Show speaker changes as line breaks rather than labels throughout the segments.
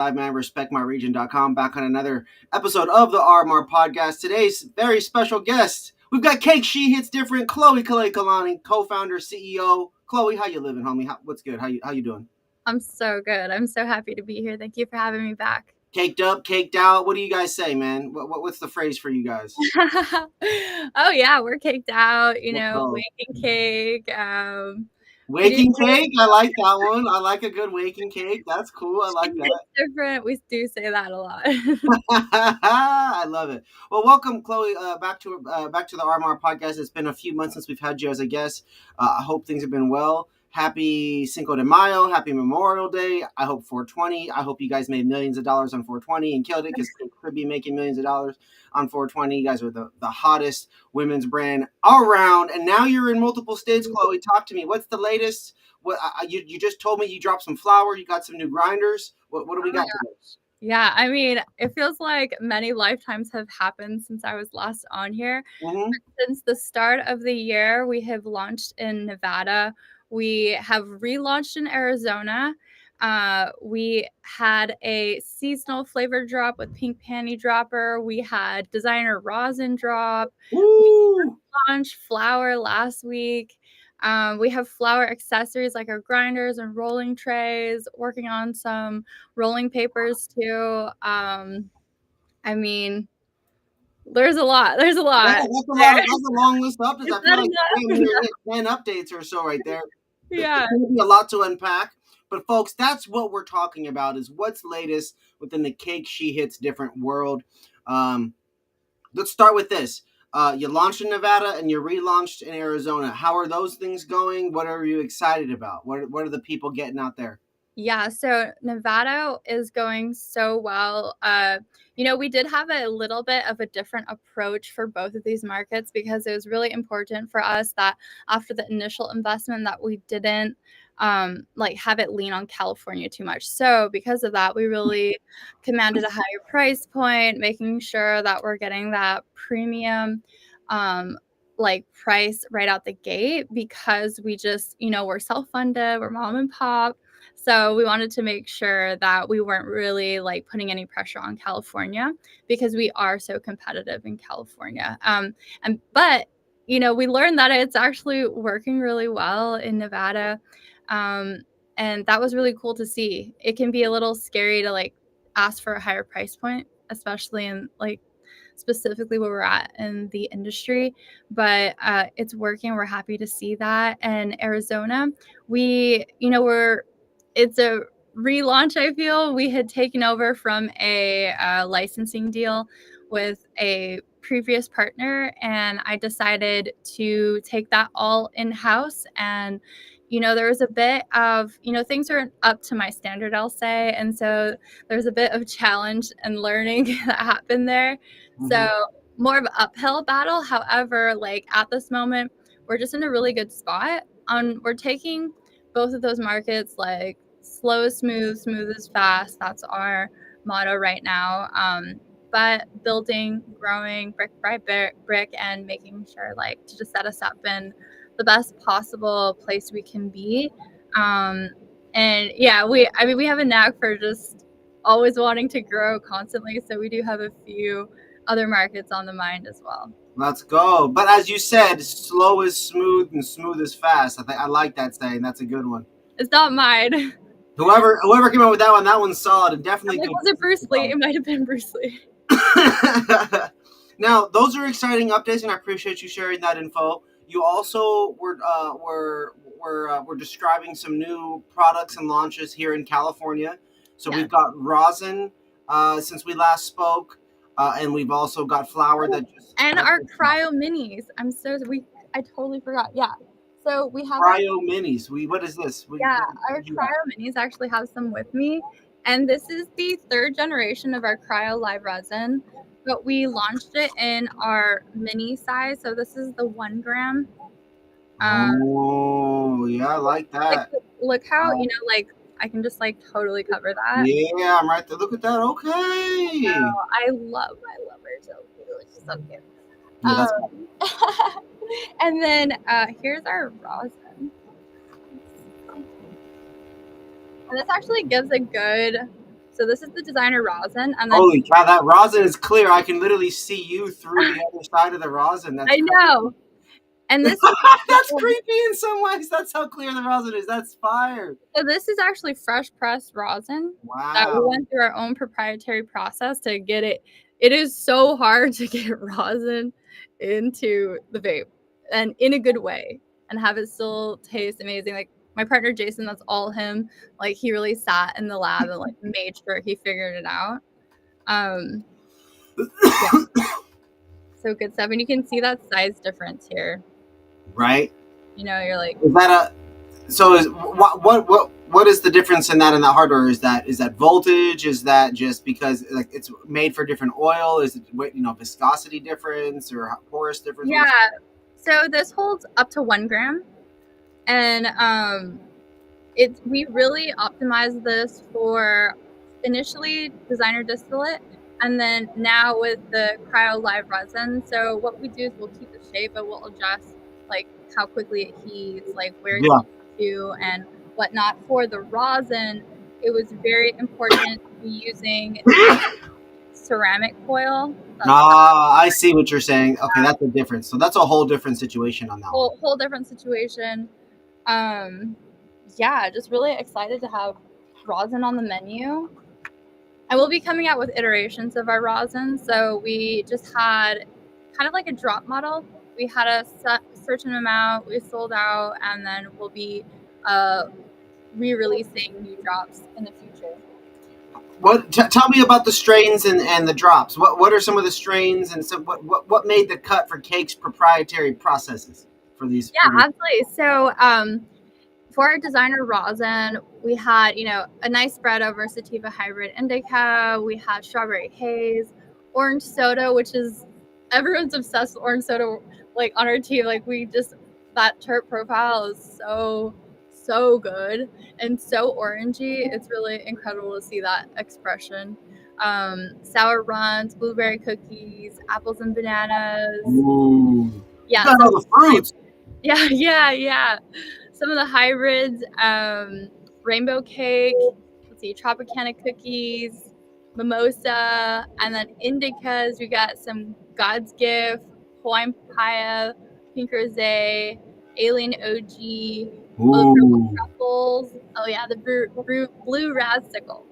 Man, respectmyregion.com, back on another episode of the RMR podcast. Today's very special guest, we've got Cake She Hits Different, Chloe Kalani, co-founder, CEO. Chloe, how you living, homie? What's good? How you doing?
I'm so good. I'm so happy to be here. Thank you for having me back.
Caked up, caked out. What do you guys say, man? What's the phrase for you guys?
Oh yeah, we're caked out. Waking cake.
Waking cake? I like that one. I like a good waking cake. That's cool. I like that.
Different. We do say that a lot.
I love it. Well, welcome, Chloe, back to the RMR podcast. It's been a few months since we've had you as a guest. I hope things have been well. Happy Cinco de Mayo. Happy Memorial Day. I hope 420. I hope you guys made millions of dollars on 420 and killed it, because they could be making millions of dollars on 420. You guys are the hottest women's brand around. And now you're in multiple states, Chloe. Talk to me. What's the latest? What you just told me you dropped some flour. You got some new grinders. What do we got today?
Yeah, I mean, it feels like many lifetimes have happened since I was last on here.
Mm-hmm.
Since the start of the year, we have launched in Nevada. We have relaunched in Arizona. We had a seasonal flavor drop with pink panty dropper. We had designer rosin drop.
Woo!
We launched flour last week. We have flour accessories like our grinders and rolling trays, working on some rolling papers too. I mean, there's a lot.
Yeah, that's a lot. That's a long list of updates. I feel like we hit 10 updates or so right there.
Yeah.
There's going to be a lot to unpack. But folks, that's what we're talking about, is what's latest within the Cake She Hits Different world. Let's start with this. You launched in Nevada and you relaunched in Arizona. How are those things going? What are you excited about? What are the people getting out there?
Yeah, so Nevada is going so well. We did have a little bit of a different approach for both of these markets, because it was really important for us that after the initial investment that we didn't have it lean on California too much. So because of that, we really commanded a higher price point, making sure that we're getting that premium price right out the gate, because we just, we're self-funded, we're mom and pop. So we wanted to make sure that we weren't really putting any pressure on California, because we are so competitive in California. But we learned that it's actually working really well in Nevada. And that was really cool to see. It can be a little scary to ask for a higher price point, especially in specifically where we're at in the industry, but it's working. We're happy to see that. And Arizona, it's a relaunch. I feel we had taken over from a licensing deal with a previous partner, and I decided to take that all in-house. And there was a bit of things weren't up to my standard, I'll say, and so there's a bit of challenge and learning that happened there. Mm-hmm. So more of an uphill battle. However, at this moment, we're just in a really good spot. We're taking both of those markets slow is smooth, smooth is fast. That's our motto right now. But building, growing brick by brick, and making sure to just set us up in the best possible place we can be. And yeah, we have a knack for just always wanting to grow constantly. So we do have a few other markets on the mind as well.
Let's go. But as you said, slow is smooth and smooth is fast. I like that saying. That's a good one.
It's not mine.
Whoever came up with that one's solid, and definitely.
Was it Bruce Lee? It might have been Bruce Lee.
Now, those are exciting updates, and I appreciate you sharing that info. You also were describing some new products and launches here in California. So We've got rosin since we last spoke, and we've also got flour that just
our cryo minis. I totally forgot. Yeah. So we have
cryo minis. What is this?
Our cryo minis actually have some with me, and this is the third generation of our cryo live resin, but we launched it in our mini size. So this is the 1 gram.
Oh yeah, I like that.
Look how I can just totally cover that.
Yeah, I'm right there. Look at that. Okay.
Oh, I love her so cute. She's so cute.
Yeah,
and then here's our rosin. And this actually gives a good So this is the designer rosin, and then
Holy cow, that rosin is clear. I can literally see you through the other side of the rosin. That's
I know.
crazy.
And this
That's creepy in some ways. That's how clear the rosin is. That's fire.
so this is actually fresh pressed rosin that we
Wow.
went through our own proprietary process to get it. It is so hard to get rosin into the vape and in a good way and have it still taste amazing. Like my partner Jason, that's all him. Like he really sat in the lab and like made sure he figured it out. Um yeah, so good stuff. And you can see that size difference here.
Right?
You know, you're like,
Is that a so is what is the difference in that and that hardware? Is that voltage? Is that just because like it's made for different oil? Is it viscosity difference or porous difference?
yeah. So this holds up to 1 gram. And we really optimized this for initially designer distillate, and then now with the cryo live resin. So what we do is we'll keep the shape, but we'll adjust like how quickly it heats, like where it
Yeah.
heats to, and whatnot. For the rosin, it was very important to be using ceramic foil.
Ah, I see what you're saying. Okay, that's the difference. So that's a whole different situation on that one.
Whole different situation. Yeah, just really excited to have rosin on the menu. And we'll be coming out with iterations of our rosin. So we just had kind of like a drop model. We had a certain amount, we sold out, and then we'll be re-releasing new drops in the future.
Tell me about the strains and the drops. What are some of the strains and what made the cut for Cake's proprietary processes for these?
Yeah, absolutely. So for our designer rosin, we had, a nice spread over sativa hybrid indica. We had strawberry haze, orange soda, which is everyone's obsessed with orange soda, like on our team. Like that terp profile is so good and so orangey. It's really incredible to see that expression. Sour runs, blueberry cookies, apples and bananas.
Ooh,
Yeah,
got all the fruits.
yeah. Some of the hybrids, rainbow cake, let's see, Tropicana cookies, mimosa, and then indicas. We got some God's Gift, Hawaiian papaya, pink rosé, alien OG, oh, the purple
Ooh,
truffles. Oh yeah, the blue razzsicle.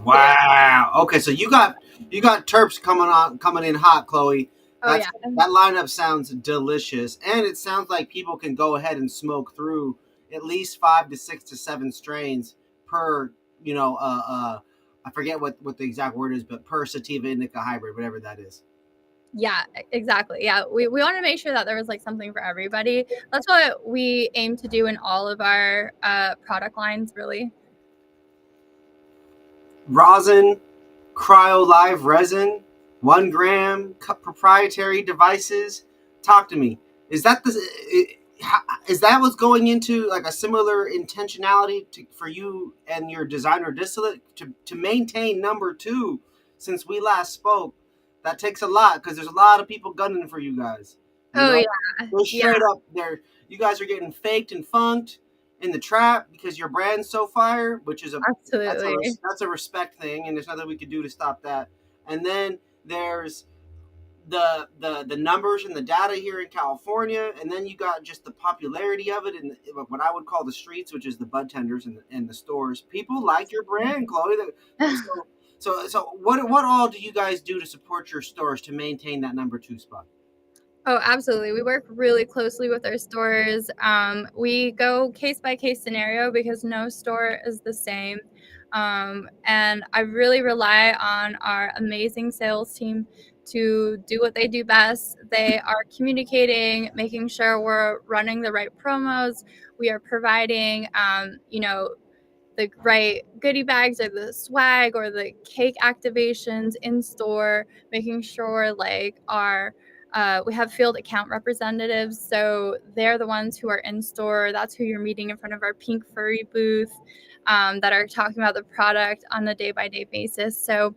wow. Okay, so you got terps coming in hot, Chloe.
Oh yeah.
That lineup sounds delicious, and it sounds like people can go ahead and smoke through at least 5 to 6 to 7 strains per. I forget what the exact word is, but per sativa indica hybrid, whatever that is.
Yeah, exactly. Yeah, we want to make sure that there was like something for everybody. That's what we aim to do in all of our product lines, really.
Rosin, cryo live resin, 1 gram, proprietary devices. Talk to me. Is that is that what's going into like a similar intentionality for you and your designer distillate to maintain number two since we last spoke? That takes a lot because there's a lot of people gunning for you guys.
Oh yeah,
They're
yeah,
straight up there. You guys are getting faked and funked in the trap because your brand's so fire, which is
absolutely.
that's a respect thing, and there's nothing we can do to stop that. And then there's the numbers and the data here in California, and then you got just the popularity of it in what I would call the streets, which is the bud tenders and the stores. People like your brand, Chloe. So what all do you guys do to support your stores to maintain that number two spot?
Oh, absolutely. We work really closely with our stores. We go case by case scenario because no store is the same. And I really rely on our amazing sales team to do what they do best. They are communicating, making sure we're running the right promos. We are providing, the right goodie bags or the swag or the cake activations in store, making sure like we have field account representatives, so they're the ones who are in store. That's who you're meeting in front of our pink furry booth, that are talking about the product on a day-by-day basis. So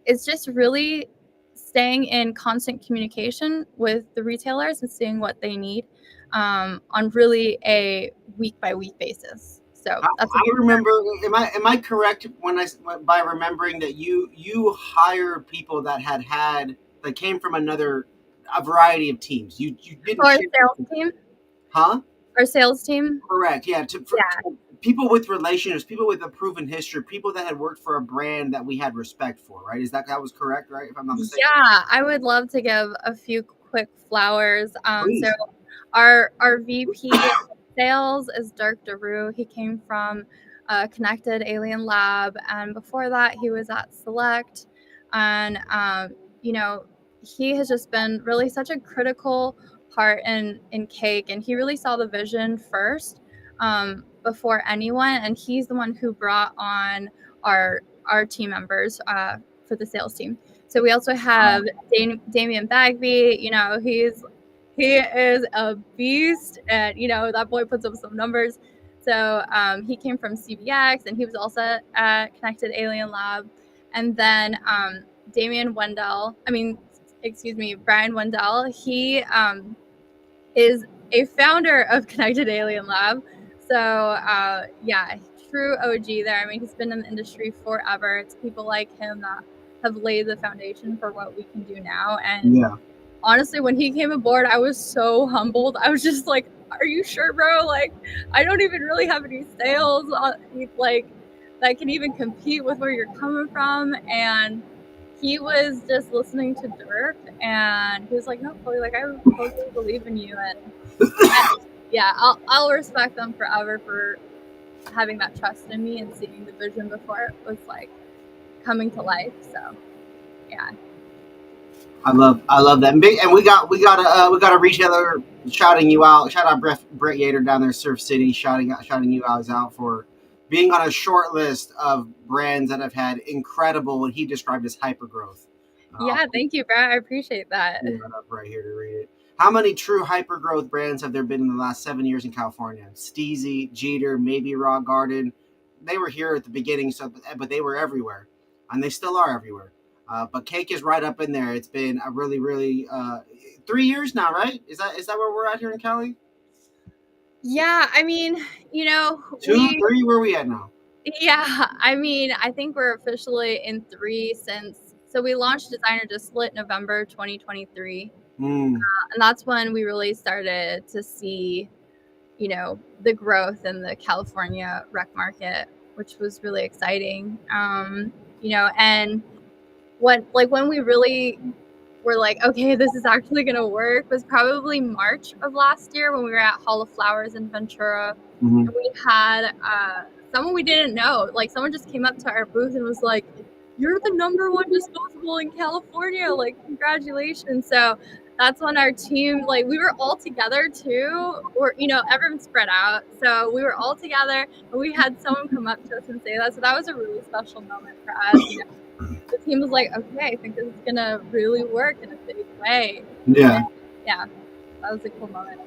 it's just really staying in constant communication with the retailers and seeing what they need on really a week-by-week basis. So
I,
that's a
I remember. Am I correct when by remembering that you hired people that came from a variety of teams. You didn't
our
share,
sales team.
huh?
Our sales team.
Correct. Yeah.
Yeah.
To people with relationships, people with a proven history, people that had worked for a brand that we had respect for. Right? That was correct? Right? If I'm not mistaken.
Yeah, I would love to give a few quick flowers. So
Please.
our VP of sales is Dirk DeRue. He came from Connected Alien Lab, and before that, he was at Select. And you know, he has just been really such a critical part in cake, and he really saw the vision first before anyone. And he's the one who brought on our team members for the sales team. So we also have Damian Bagby. You know, he is a beast, and you know that boy puts up some numbers. So he came from CBX, and he was also at Connected Alien Lab. And then Damian Wendell, excuse me, Brian Wendell. He is a founder of Connected Alien Lab. So yeah, true OG there. I mean, he's been in the industry forever. It's people like him that have laid the foundation for what we can do now. And
Yeah.
honestly, when he came aboard, I was so humbled. I was just like, "Are you sure, bro? Like, I don't even really have any sales, like that can even compete with where you're coming from." And he was just listening to Dirk, and he was like, "No, Chloe, like I totally believe in you." And yeah, I'll respect them forever for having that trust in me and seeing the vision before it was like coming to life. So yeah.
I love that. And we got a retailer shouting you out. Shout out Brett Yater down there, Surf City, shouting you guys out for being on a short list of brands that have had incredible what he described as hyper growth.
Yeah, thank you, Brad. I appreciate that.
Pull that up right here to read it. How many true hyper growth brands have there been in the last 7 years in California? Steezy, Jeter, maybe Raw Garden. They were here at the beginning, but they were everywhere, and they still are everywhere. But Cake is right up in there. It's been a really, really 3 years now, right? Is that where we're at here in Cali?
Yeah, I mean, you know,
Two, three. Where are we at now?
yeah, I mean, I think we're officially in 3 since so we launched Designer Distillate November 2023.
Mm.
And that's when we really started to see, you know, the growth in the California rec market, which was really exciting. You know, and when we really were like, okay, this is actually going to work was probably March of last year when we were at Hall of Flowers in Ventura.
Mm-hmm.
And we had someone we didn't know, like someone just came up to our booth and was like, "You're the #1 disposable in California, like congratulations." So that's when our team, like we were all together too, or you know, everyone spread out. So we were all together and we had someone come up to us and say that. So that was a really special moment for us. You know, the team was like, "Okay, I think this is gonna really work in a big way."
Yeah.
And yeah, that was a cool moment.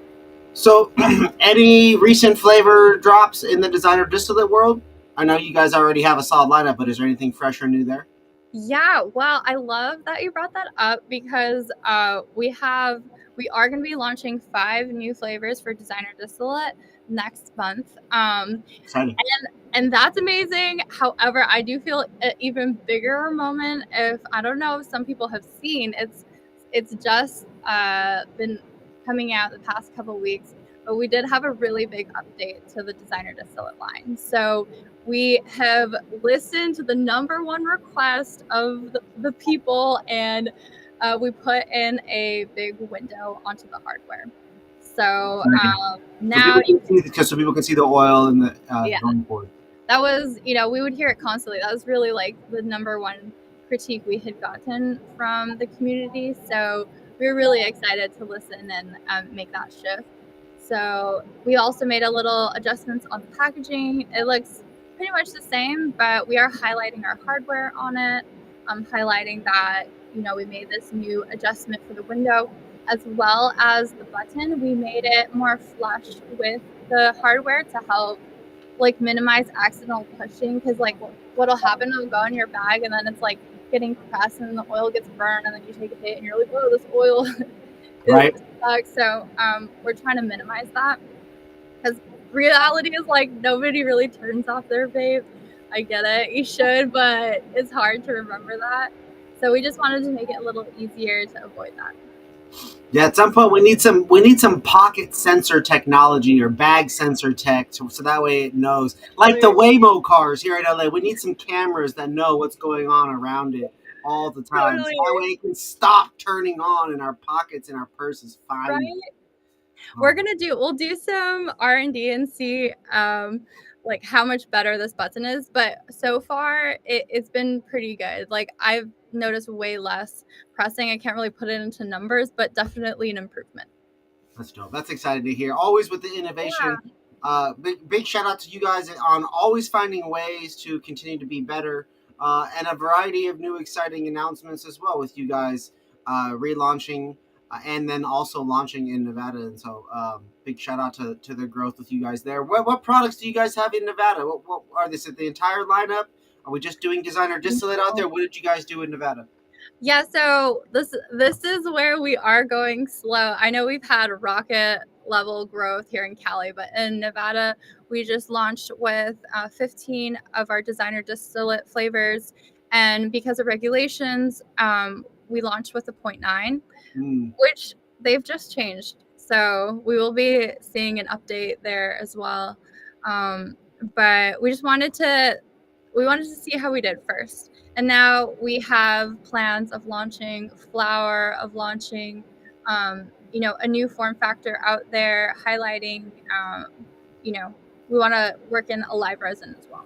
So, any recent flavor drops in the designer distillate world? I know you guys already have a solid lineup, but is there anything fresh or new there?
Yeah, well, I love that you brought that up because we are going to be launching 5 new flavors for Designer Distillate next month.
Exciting.
And that's amazing. However, I do feel an even bigger moment if I don't know if some people have seen it's just been coming out the past couple weeks, but we did have a really big update to the Designer Distillate line. So we have listened to the #1 request of the people, and we put in a big window onto the hardware. So now
So people can see the oil and the
yeah,
going forward.
that was, you know, we would hear it constantly. That was really like the #1 critique we had gotten from the community. So we were really excited to listen and make that shift. So we also made a little adjustments on the packaging. It looks pretty much the same, but we are highlighting our hardware on it. Highlighting that, you know, we made this new adjustment for the window as well as the button. We made it more flush with the hardware to help like minimize accidental pushing, because like what'll happen will go in your bag and then it's like getting pressed and the oil gets burned and then you take a hit and you're like, oh, this oil
Right.
sucks. So we're trying to minimize that because reality is like nobody really turns off their vape. I get it. You should, but it's hard to remember that. So we just wanted to make it a little easier to avoid that.
Yeah, at some point we need some pocket sensor technology or bag sensor tech, so that way it knows. Like the Waymo cars here in LA, we need some cameras that know what's going on around it all the time. So that way
Totally.
it can stop turning on in our pockets and our purses. Find it.
Right?
Oh,
We'll do some R&D and see like how much better this button is, but so far it's been pretty good. Like I've noticed way less pressing. I can't really put it into numbers, but definitely an improvement.
that's dope. That's exciting to hear. Always with the innovation.
Yeah.
Big shout out to you guys on always finding ways to continue to be better, and a variety of new exciting announcements as well with you guys relaunching and then also launching in Nevada. And so big shout out to the growth with you guys there. What products do you guys have in Nevada? What are this? The entire lineup? Are we just doing designer distillate out there? What did you guys do in Nevada?
Yeah, so this is where we are going slow. I know we've had rocket level growth here in Cali, but in Nevada, we just launched with 15 of our designer distillate flavors, and because of regulations, we launched with a zero point 0.9,
Mm.
which they've just changed. So we will be seeing an update there as well. But we wanted to see how we did first. And now we have plans of launching flour, of launching, a new form factor out there, highlighting, you know, we want to work in a live resin as well.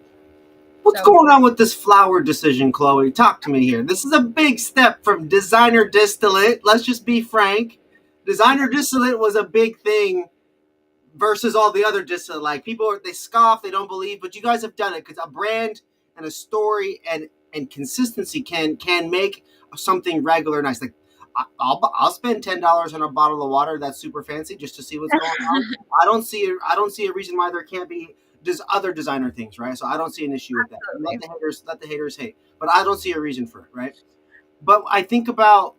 What's
So
going on with this flower decision, Chloe? Talk to me here. This is a big step from designer distillate. Let's just be frank. Designer distillate was a big thing versus all the other distillate. Like people, they scoff, they don't believe, but you guys have done it because a brand and a story and consistency can make something regular nice. Like I'll spend $10 on a bottle of water that's super fancy just to see what's going on. I don't see a reason why there can't be just other designer things, right? So I don't see an issue with that.
absolutely.
Let the haters hate, but I don't see a reason for it, right? But I think about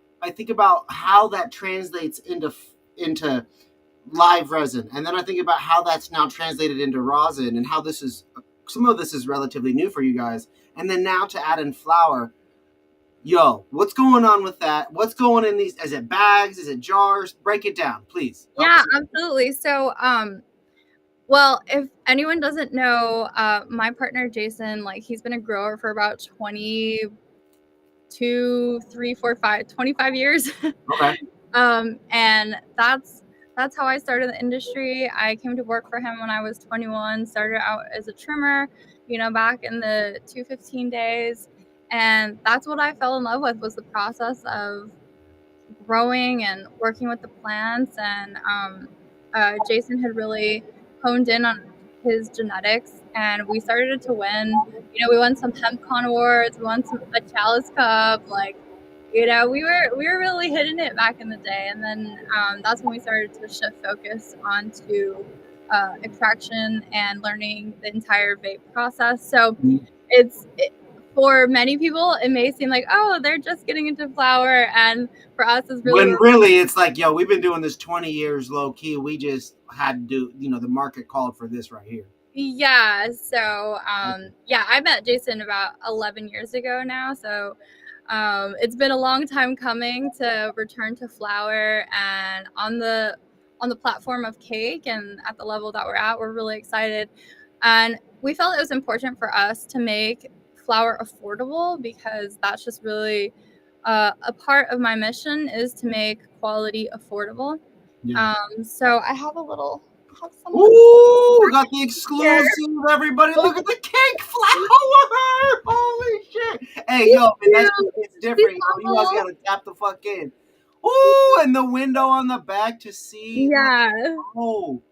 how that translates into live resin, and then I think about how that's now translated into rosin, and how this is some of this is relatively new for you guys, and then now to add in flour. Yo, what's going on with that? What's going in these? Is it bags? Is it jars? Break it down, please. Help
Yeah,
us.
absolutely. So, well, if anyone doesn't know, my partner Jason, like he's been a grower for about 22, 3, 4, 5, 25 years.
Okay.
And that's how I started the industry. I came to work for him when I was 21, started out as a trimmer, back in the 215 days. And that's what I fell in love with, was the process of growing and working with the plants. And Jason had really honed in on his genetics, and we started to win. We won some HempCon awards, we won a Chalice Cup. Like, we were really hitting it back in the day, and then that's when we started to shift focus onto extraction and learning the entire vape process. So it's for many people, it may seem like, oh, they're just getting into flower, and for us, is really
When
where
really it's like, yo, we've been doing this 20 years low key. We just had to do, the market called for this right here.
yeah. So yeah, I met Jason about 11 years ago now. So it's been a long time coming to return to flower, and on the platform of cake and at the level that we're at, we're really excited. And we felt it was important for us to make flower affordable, because that's just really a part of my mission, is to make quality affordable.
Yeah.
So I have some
Ooh, we got the
here.
exclusive, everybody. Look at the cake flower. Holy shit. Hey, yo, man,
Cute.
it's
These
different. Yo. You guys
bubbles.
gotta tap the fuck in. Ooh, and the window on the back to see.
Yeah,
Oh,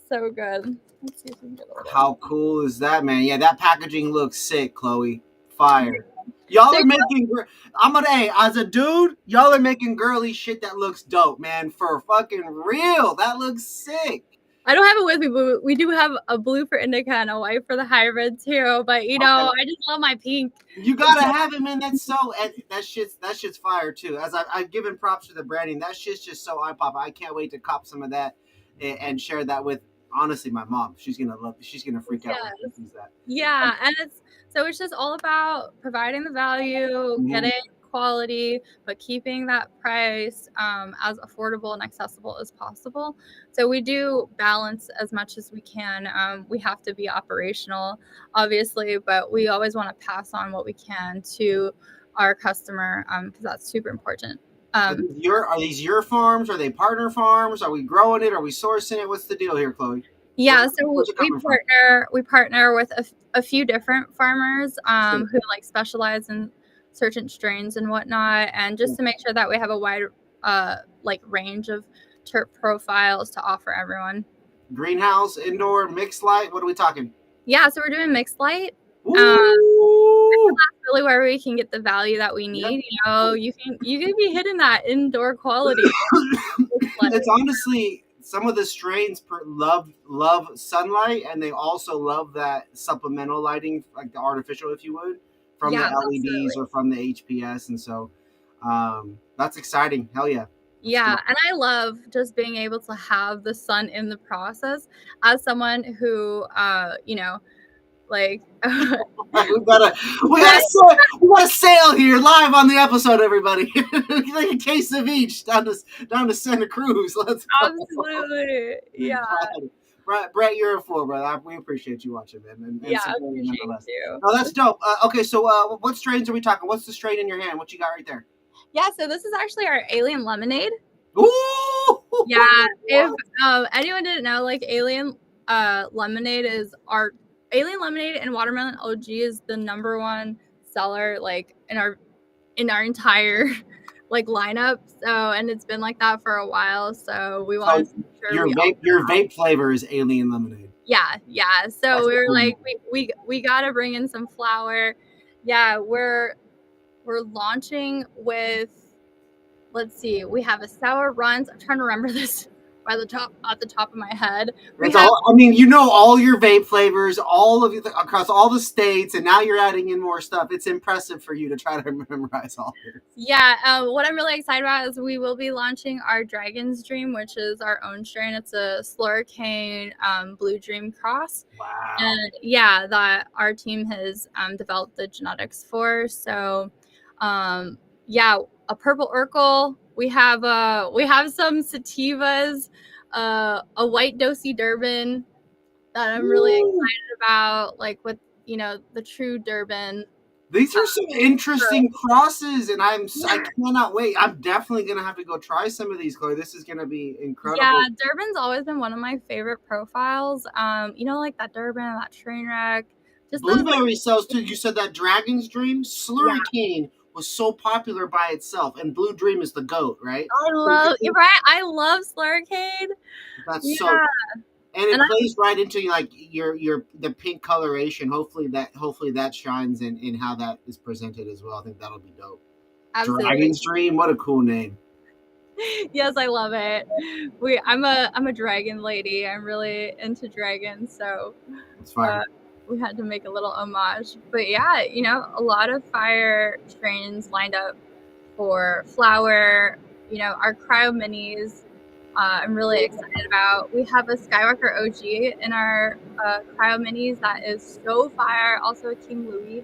so good. Let's see if we can get a little.
how cool is that, man? Yeah, that packaging looks sick, Chloe. Fire. Y'all
So
are making. Hey, as a dude, y'all are making girly shit that looks dope, man. For fucking real, that looks sick.
I don't have it with me, but we do have a blue for indica and a white for the hybrid too. But
Okay.
I just love my pink.
You
It's
gotta have it, man. That's so that shit's fire too. As I've given props to the branding, that shit's just so eye pop. I can't wait to cop some of that and share that with honestly, my mom, she's gonna freak out when she sees that.
Yeah, and it's just all about providing the value, getting quality, but keeping that price as affordable and accessible as possible. So we do balance as much as we can. We have to be operational, obviously, but we always want to pass on what we can to our customer because that's super important.
Are these your farms? Are they partner farms? Are we growing it? Are we sourcing it? What's the deal here, Chloe?
Yeah, so
Where's it coming from?
we partner with a few different farmers who like specialize in certain strains and whatnot, and just to make sure that we have a wide like range of terp profiles to offer everyone.
Greenhouse, indoor, mixed light. What are we talking?
Yeah, so we're doing mixed light.
Ooh.
That's really where we can get the value that we need.
Yep.
You know, you can be hitting that indoor quality.
It's honestly some of the strains love sunlight, and they also love that supplemental lighting, like the artificial, if you would, from the LEDs
absolutely.
or from the HPS, and so that's exciting. Hell yeah.
Yeah, and I love just being able to have the sun in the process as someone who, you know, like
we got a sale here live on the episode, everybody. Like a case of each down to Santa Cruz. Let's go.
absolutely, yeah,
Brett, you're a fool, brother. We appreciate you watching, man, and
I
supporting
appreciate
nonetheless.
you.
Oh, that's dope. Okay, so what strains are we talking? What's the strain in your hand? What you got right there?
Yeah, so this is actually our alien lemonade.
Ooh!
Yeah, if anyone didn't know, like alien lemonade is our alien lemonade and watermelon OG is the #1 seller like in our entire like lineup. So, and it's been like that for a while. So we wanted to make sure
Your vape flavor is alien lemonade.
Yeah. So we were like, we gotta bring in some flour. Yeah, we're launching with, let's see, we have a sour runs. I'm trying to remember this at the top of my head.
You know all your vape flavors, all of you across all the states, and now you're adding in more stuff. It's impressive for you to try to memorize all this.
Yeah, what I'm really excited about is we will be launching our Dragon's Dream, which is our own strain. It's a slurricane Blue Dream cross.
Wow.
And yeah, that our team has developed the genetics for. So, yeah, a purple Urkel. We have some sativas, a white Dosey Durban that I'm really excited about, like with the true Durban.
These are some interesting crosses, and I cannot wait. I'm definitely gonna have to go try some of these, Chloe. This is gonna be incredible.
Yeah, Durban's always been one of my favorite profiles. Like that Durban, that train wreck.
Blueberry sells too. You said that Dragon's Dream, Slurricane was so popular by itself, and Blue Dream is the GOAT, right?
You're right. I love Slurricane.
That's so. And it plays right into like the pink coloration. Hopefully that shines in how that is presented as well. I think that'll be dope. Absolutely. Dragon's Dream, what a cool name.
Yes, I love it. I'm a dragon lady. I'm really into dragons, so
it's fine.
We had to make a little homage. But yeah, a lot of fire strains lined up for flower. Our cryo minis. I'm really excited about. We have a Skywalker OG in our cryo minis that is so fire. Also a King Louis.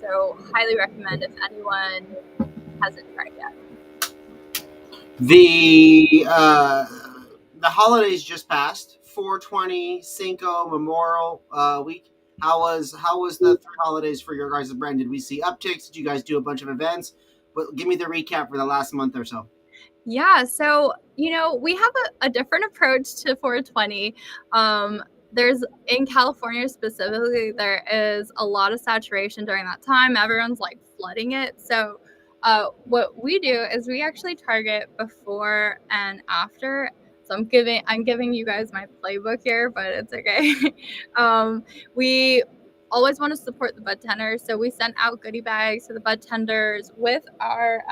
So highly recommend if anyone hasn't tried yet.
The holidays just passed. 420, Cinco, Memorial Week. How was the 3 holidays for your guys' brand? Did we see upticks? Did you guys do a bunch of events? But give me the recap for the last month or so.
Yeah, so we have a different approach to 420. There's in California specifically, there is a lot of saturation during that time. Everyone's like flooding it. So what we do is we actually target before and after. So I'm giving you guys my playbook here, but it's okay. We always want to support the bud tenders, so we sent out goodie bags to the bud tenders with our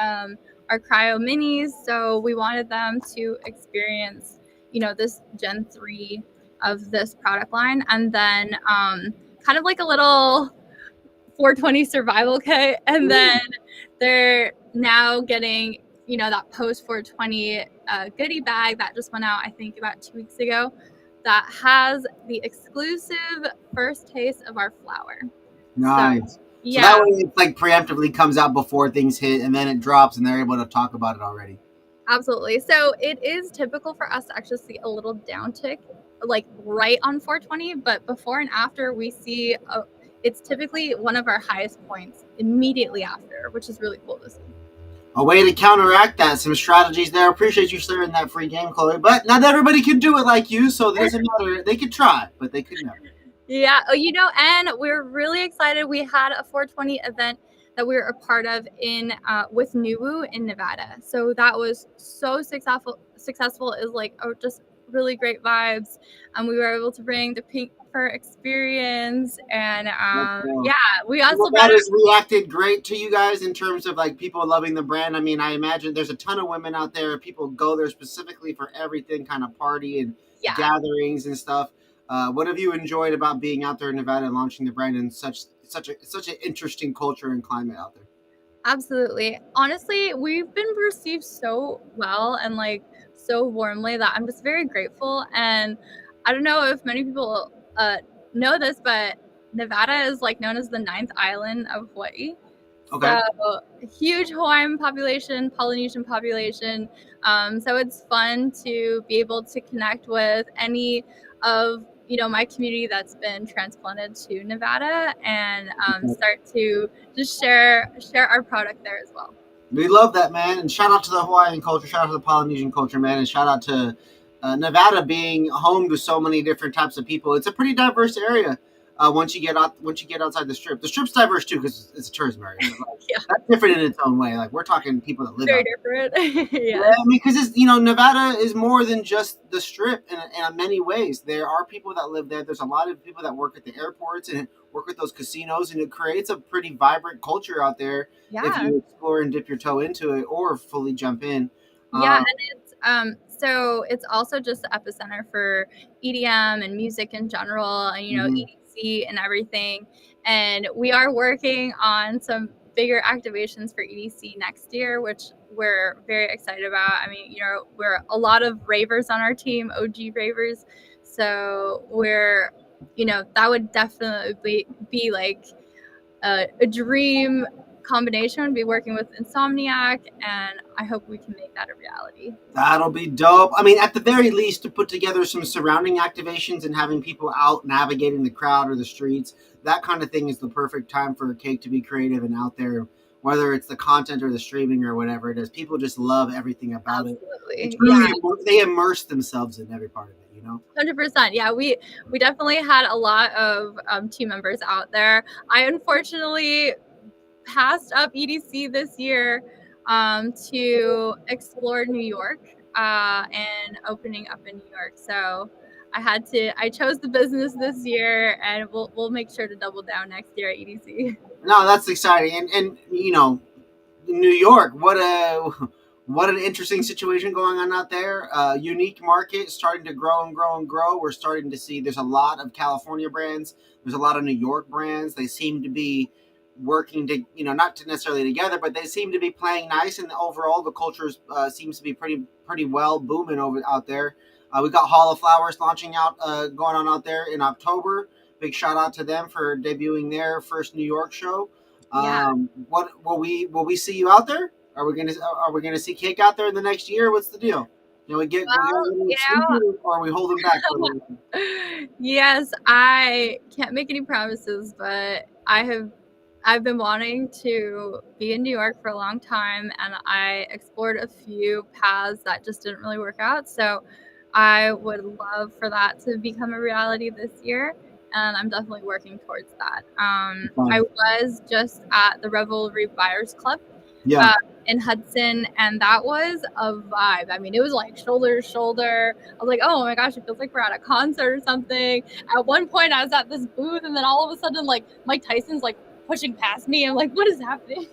cryo minis. So we wanted them to experience, this Gen 3 of this product line, and then kind of like a little 420 survival kit, and then they're now getting that post 420 goodie bag that just went out, I think about 2 weeks ago, that has the exclusive first taste of our flower. So
Nice. So that
yeah,
way it like preemptively comes out before things hit, and then it drops, and they're able to talk about it already.
absolutely. So it is typical for us to actually see a little downtick, like right on 420, but before and after we see it's typically one of our highest points immediately after, which is really cool to see.
A way to counteract that, some strategies there. Appreciate you sharing that free game, Chloe. But not everybody can do it like you, so it doesn't matter. They could try, but they could never.
Yeah, and we're really excited. We had a 420 event that we were a part of in with Nuwu in Nevada. So that was so successful. Successful is like just really great vibes, and we were able to bring the pink fur experience, and
So,
yeah, we also brought
Nevada's reacted great to you guys in terms of like people loving the brand. I mean, I imagine there's a ton of women out there. People go there specifically for everything, kind of party and
yeah.
gatherings and stuff. What have you enjoyed about being out there in Nevada and launching the brand in such an interesting culture and climate out there?
Absolutely. Honestly, we've been received so well and like so warmly that I'm just very grateful. And I don't know if many people know this, but Nevada is like known as the ninth island of Hawaii.
Okay.
So huge Hawaiian population, Polynesian population. So it's fun to be able to connect with any of my community that's been transplanted to Nevada and start to just share our product there as well.
We love that, man. And shout out to the Hawaiian culture, shout out to the Polynesian culture, man, and shout out to Nevada being home to so many different types of people. It's a pretty diverse area. Once you get outside the strip, the strip's diverse too because it's a tourism area. But like,
Yeah,
that's different in its own way. Like we're talking people that live
very
out.
different.
Yeah,
Yes.
I mean, because Nevada is more than just the strip in many ways. There are people that live there. There's a lot of people that work at the airports and work at those casinos, and it creates a pretty vibrant culture out there if
Yeah.
you explore and dip your toe into it or fully jump in.
Yeah,
Um,
and so it's also just the epicenter for EDM and music in general, and
mhm.
EDC and everything. And we are working on some bigger activations for EDC next year, which we're very excited about. I mean, we're a lot of ravers on our team, OG ravers. So that would definitely be like a dream combination would be working with Insomniac, and I hope we can make that a reality.
That'll be dope. I mean, at the very least, to put together some surrounding activations and having people out navigating the crowd or the streets, that kind of thing is the perfect time for a cake to be creative and out there, whether it's the content or the streaming or whatever it is. People just love everything about it. It's
Absolutely. Yeah,
really, they immerse themselves in every part of it, you know?
100%. Yeah, we definitely had a lot of team members out there. I unfortunately passed up EDC this year to explore New York and opening up in New York. So I chose the business this year, and we'll make sure to double down next year at EDC.
No, that's exciting. And New York, what an interesting situation going on out there. Unique market starting to grow and grow and grow. We're starting to see there's a lot of California brands. There's a lot of New York brands. They seem to be working to not to necessarily together, but they seem to be playing nice. And overall, the culture seems to be pretty well booming over out there. We got Hall of Flowers launching out, going on out there in October. Big shout out to them for debuting their first New York show.
Yeah.
What will we see you out there? Are we gonna see Cake out there in the next year? What's the deal? We get a
Well,
little exclusive, or are we holding back for a little bit?
yes, I can't make any promises, but I've been wanting to be in New York for a long time, and I explored a few paths that just didn't really work out. So I would love for that to become a reality this year, and I'm definitely working towards that. I was just at the Revelry Buyers Club
Yeah.
uh, in Hudson, and that was a vibe. I mean, it was like shoulder to shoulder. I was like, oh my gosh, it feels like we're at a concert or something. At one point, I was at this booth, and then all of a sudden, like Mike Tyson's like pushing past me. I'm like, what is happening?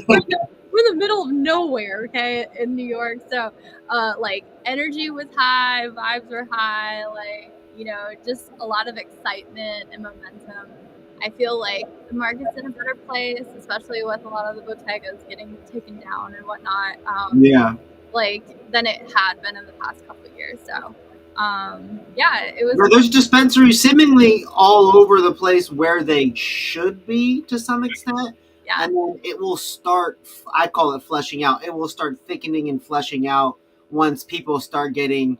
we're in the middle of nowhere, okay, in New York. So, like energy was high, vibes were high, like just a lot of excitement and momentum. I feel like the market's in a better place, especially with a lot of the bodegas getting taken down and whatnot.
Yeah.
Like than it had been in the past couple of years. So, yeah, it was.
Well, there's dispensaries seemingly all over the place where they should be to some extent.
Yeah,
And then it will start, I call it fleshing out. It will start thickening and fleshing out once people start getting,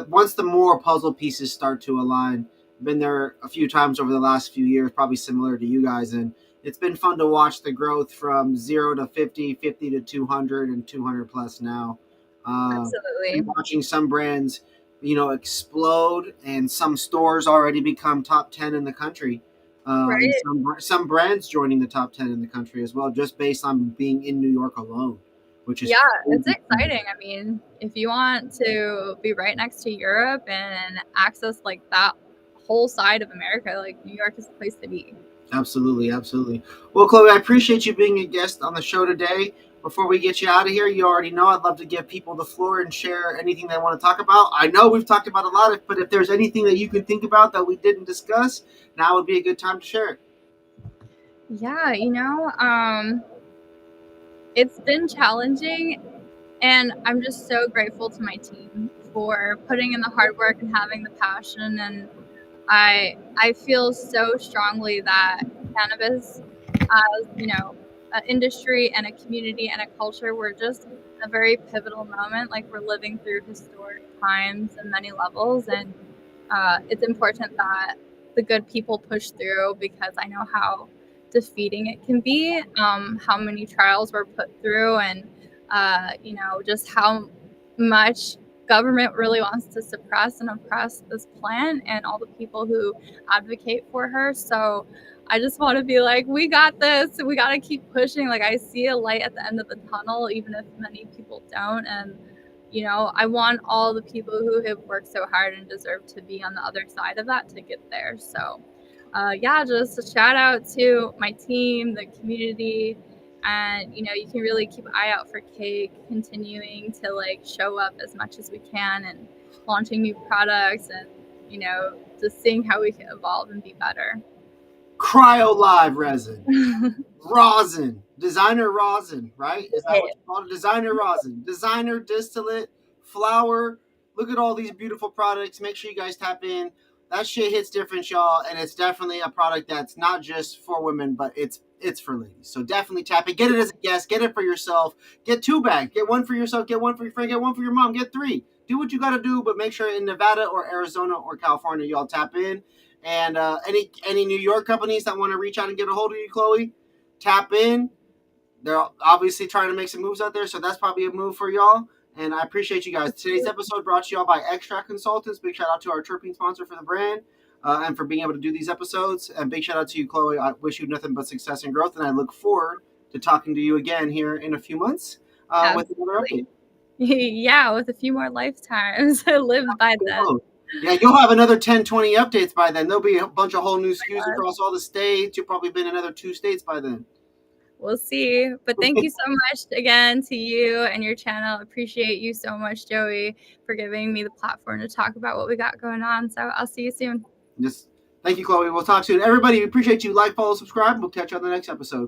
once the more puzzle pieces start to align. Been there a few times over the last few years, probably similar to you guys. And it's been fun to watch the growth from 0 to 50, 50 to 200, and 200 plus now. And
absolutely.
watching some brands, explode, and some stores already become top 10 in the country. And
Right.
some brands joining the top 10 in the country as well, just based on being in New York alone, which is
Yeah, it's
crazy.
exciting. I mean, if you want to be right next to Europe and access like that whole side of America, like New York is the place to be.
Absolutely, absolutely. Well, Chloe, I appreciate you being a guest on the show today. Before we get you out of here, you already know I'd love to give people the floor and share anything they want to talk about. I know we've talked about a lot, but if there's anything that you can think about that we didn't discuss, now would be a good time to share it.
Yeah, it's been challenging, and I'm just so grateful to my team for putting in the hard work and having the passion. And I feel so strongly that cannabis, as an industry and a community and a culture, we're just in a very pivotal moment. Like we're living through historic times in many levels, and it's important that the good people push through, because I know how defeating it can be, how many trials were put through, and just how much government really wants to suppress and oppress this plant and all the people who advocate for her. So I just want to be like, we got this. We got to keep pushing. Like I see a light at the end of the tunnel, even if many people don't. And I want all the people who have worked so hard and deserve to be on the other side of that to get there. So, yeah, just a shout out to my team, the community, and you can really keep an eye out for Cake continuing to like show up as much as we can and launching new products, and just seeing how we can evolve and be better.
Cryo live resin. Rosin, designer rosin, right? Is that
Yeah,
what you call it? Designer rosin, designer distillate, flour. Look at all these beautiful products. Make sure you guys tap in. That shit hits different, y'all, and it's definitely a product that's not just for women, but it's for ladies. So definitely tap it. Get it as a guest. Get it for yourself. Get 2 bags. Get one for yourself. Get one for your friend. Get one for your mom. Get 3. Do what you got to do, but make sure in Nevada or Arizona or California, y'all tap in. And any New York companies that want to reach out and get a hold of you, Chloe, tap in. They're obviously trying to make some moves out there, so that's probably a move for y'all. And I appreciate you guys. Today's episode brought to y'all by Extract Consultants. Big shout out to our terpene sponsor for the brand, and for being able to do these episodes. And big shout out to you, Chloe. I wish you nothing but success and growth, and I look forward to talking to you again here in a few months with another update.
absolutely. Yeah, with a few more lifetimes lived by then.
Yeah, you'll have another 10, 20 updates by then. There'll be a bunch of whole new SKUs across all the states. You'll probably be in another 2 states by then.
We'll see. But thank you so much again to you and your channel. Appreciate you so much, Joey, for giving me the platform to talk about what we got going on. So I'll see you soon.
Just thank you, Chloe. We'll talk soon. Everybody, we appreciate you. Like, follow, subscribe. We'll catch you on the next episode.